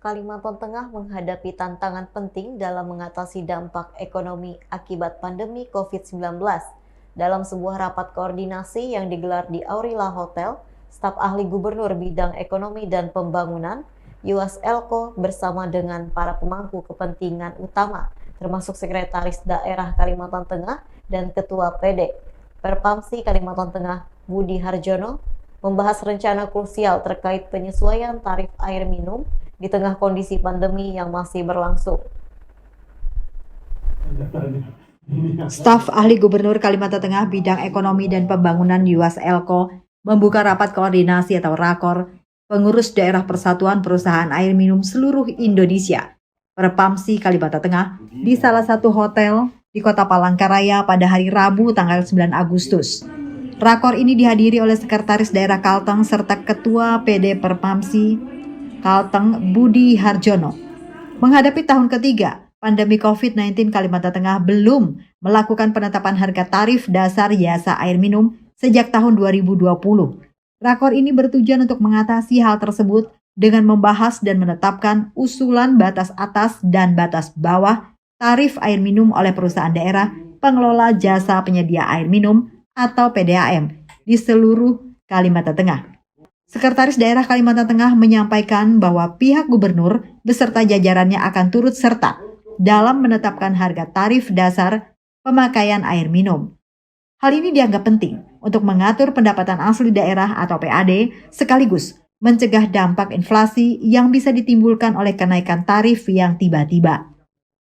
Kalimantan Tengah menghadapi tantangan penting dalam mengatasi dampak ekonomi akibat pandemi COVID-19. Dalam sebuah rapat koordinasi yang digelar di Aurilla Hotel, staf ahli gubernur bidang ekonomi dan pembangunan, Yuas Elko bersama dengan para pemangku kepentingan utama, termasuk Sekretaris Daerah Kalimantan Tengah dan Ketua PD Perpamsi Kalimantan Tengah, Budi Harjono, membahas rencana krusial terkait penyesuaian tarif air minum di tengah kondisi pandemi yang masih berlangsung. Staf ahli Gubernur Kalimantan Tengah bidang ekonomi dan pembangunan Yuas Elko membuka rapat koordinasi atau rakor pengurus daerah Persatuan Perusahaan Air Minum seluruh Indonesia Perpamsi Kalimantan Tengah di salah satu hotel di Kota Palangkaraya pada hari Rabu tanggal 9 Agustus. Rakor ini dihadiri oleh Sekretaris Daerah Kalteng serta Ketua PD Perpamsi Kalteng Budi Harjono. Menghadapi tahun ketiga pandemi COVID-19, Kalimantan Tengah belum melakukan penetapan harga tarif dasar jasa air minum sejak tahun 2020. Rakor ini bertujuan untuk mengatasi hal tersebut dengan membahas dan menetapkan usulan batas atas dan batas bawah tarif air minum oleh perusahaan daerah pengelola jasa penyedia air minum atau PDAM di seluruh Kalimantan Tengah. Sekretaris Daerah Kalimantan Tengah menyampaikan bahwa pihak gubernur beserta jajarannya akan turut serta dalam menetapkan harga tarif dasar pemakaian air minum. Hal ini dianggap penting untuk mengatur pendapatan asli daerah atau PAD sekaligus mencegah dampak inflasi yang bisa ditimbulkan oleh kenaikan tarif yang tiba-tiba.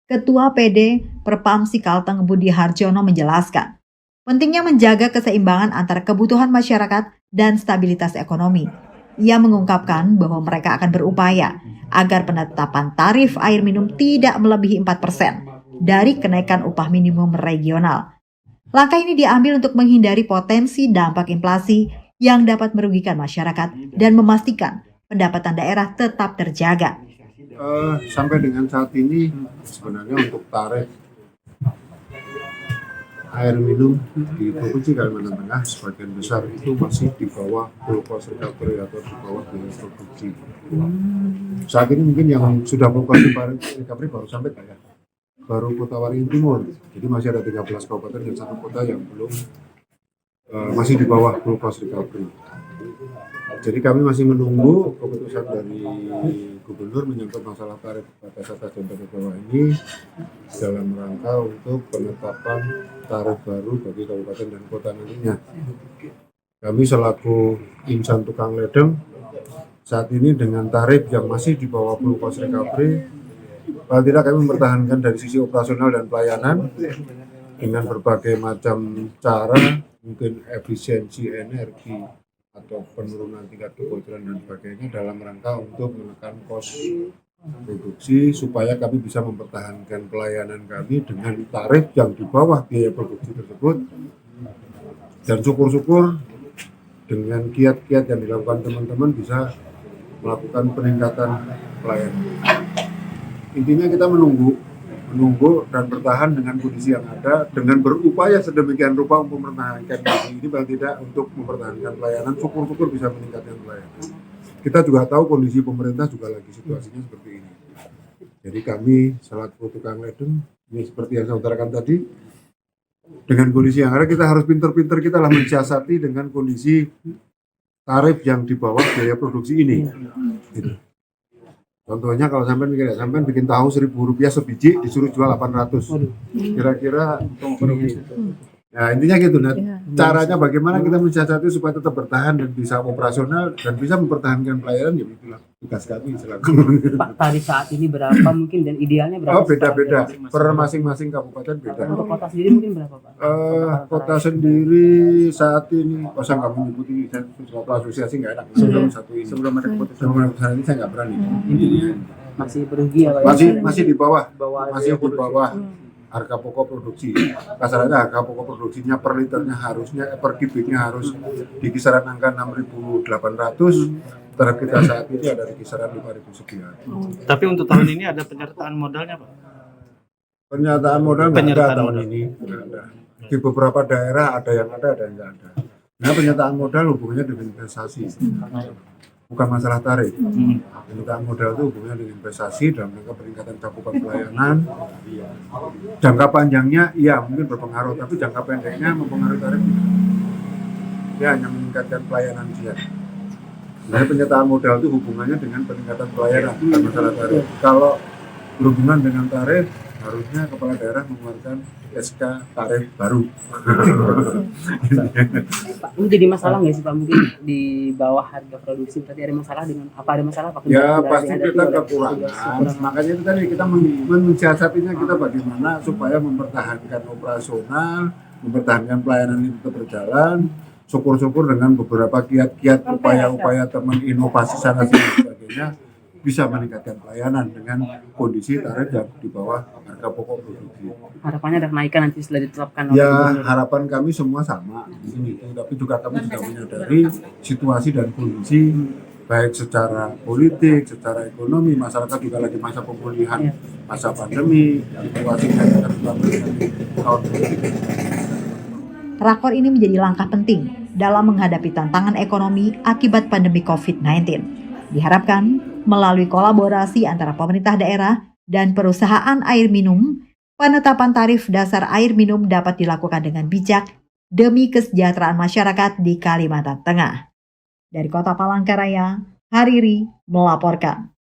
Ketua PD Perpamsi Kalteng Budi Harjono menjelaskan, pentingnya menjaga keseimbangan antara kebutuhan masyarakat dan stabilitas ekonomi. Ia mengungkapkan bahwa mereka akan berupaya agar penetapan tarif air minum tidak melebihi 4% dari kenaikan upah minimum regional. Langkah ini diambil untuk menghindari potensi dampak inflasi yang dapat merugikan masyarakat dan memastikan pendapatan daerah tetap terjaga. Sampai dengan saat ini sebenarnya untuk tarif air minum di Provinsi Kalimantan Tengah sebagian besar itu masih di bawah full cost recovery atau di bawah biaya produksi. Saat ini mungkin yang sudah full cost recovery baru sampai kayak baru Kota Waringin Timur. Jadi masih ada 13 kabupaten dan satu kota yang belum masih di bawah full cost recovery. Jadi kami masih menunggu keputusan dari gubernur menyangkut masalah tarif batas atas dan batas bawah ini dalam rangka untuk penetapan tarif baru bagi kabupaten dan kota nantinya. Kami selaku insan tukang ledeng saat ini dengan tarif yang masih di bawah full cost recovery, paling tidak kami mempertahankan dari sisi operasional dan pelayanan dengan berbagai macam cara, mungkin efisiensi energi atau penurunan tingkat kebocoran dan sebagainya dalam rangka untuk menekan kos produksi supaya kami bisa mempertahankan pelayanan kami dengan tarif yang di bawah biaya produksi tersebut, dan syukur-syukur dengan kiat-kiat yang dilakukan teman-teman bisa melakukan peningkatan pelayanan. Intinya kita menunggu dan bertahan dengan kondisi yang ada, dengan berupaya sedemikian rupa untuk mempertahankan kondisi ini, paling tidak untuk mempertahankan pelayanan, syukur-syukur bisa meningkatkan pelayanan. Kita juga tahu kondisi pemerintah juga lagi situasinya seperti ini. Jadi kami selaku tukang ledeng, ini seperti yang saya utarakan tadi, dengan kondisi yang ada kita harus pinter-pinter kita lah mensiasati dengan kondisi tarif yang di bawah biaya produksi ini. Gitu. Contohnya kalau sampai bikin tahu Rp1.000 sebiji disuruh jual 800, kira-kira nah intinya gitu. Nah, caranya bagaimana kita mensiasati supaya tetap bertahan dan bisa operasional dan bisa mempertahankan pelayanan, ya itulah tugas kami selaku. Pak, tarif saat ini berapa mungkin dan idealnya berapa? Oh, beda-beda per masing-masing kabupaten beda. Untuk kota sendiri mungkin berapa, Pak? Kota sendiri saat ini, saya nggak mengikuti, saya asosiasi nggak enak. Sebelum ada keputusan ini saya nggak berani. Masih berugi ya, Pak? Masih di bawah, masih di bawah harga pokok produksi. Kasarannya harga pokok produksinya per liternya harusnya per kubiknya harus di kisaran angka 6.800. Tarif kita saat ini ada di kisaran 5.000 sekian. Tapi untuk tahun ini ada penyertaan modalnya, Pak? Penyertaan modal nggak ada tahun ini. Ada. Di beberapa daerah ada yang nggak ada. Nah, penyertaan modal hubungannya dengan investasi. bukan masalah tarif. Permintaan modal itu hubungannya dengan investasi dalam rangka peningkatan cakupan pelayanan. Jangka panjangnya ya mungkin berpengaruh, tapi jangka pendeknya mempengaruhi tarif. Ya hanya meningkatkan pelayanan dia. Nah, penyertaan modal itu hubungannya dengan peningkatan pelayanan, bukan masalah tarif. Kalau berhubungan dengan tarif, harusnya kepala daerah mengeluarkan SK tarif baru. Pak, ini jadi masalah nggak sih Pak, mungkin di bawah harga produksi berarti ada masalah dengan apa, ada masalah Pak? Ya Kendala pasti dihadapi kita oleh kekurangan. petugas. Makanya itu tadi kita mensiasatinya kita bagaimana supaya mempertahankan operasional, mempertahankan pelayanan ini tetap berjalan. Syukur-syukur dengan beberapa kiat-kiat upaya-upaya teman inovasi sana sini dan sebagainya bisa meningkatkan pelayanan dengan kondisi tarif yang di bawah harga pokok produksi. Harapannya ada kenaikan nanti setelah ditetapkan oleh Ya gubernur. harapan kami semua sama di sini, tapi juga kami juga menyadari situasi dan kondisi baik secara politik, secara ekonomi, masyarakat juga lagi masa pemulihan, masa pandemi, situasi yang akan tahun politik. Rakor ini menjadi langkah penting dalam menghadapi tantangan ekonomi akibat pandemi COVID-19. Diharapkan melalui kolaborasi antara pemerintah daerah dan perusahaan air minum, penetapan tarif dasar air minum dapat dilakukan dengan bijak demi kesejahteraan masyarakat di Kalimantan Tengah. Dari Kota Palangkaraya, Hariri melaporkan.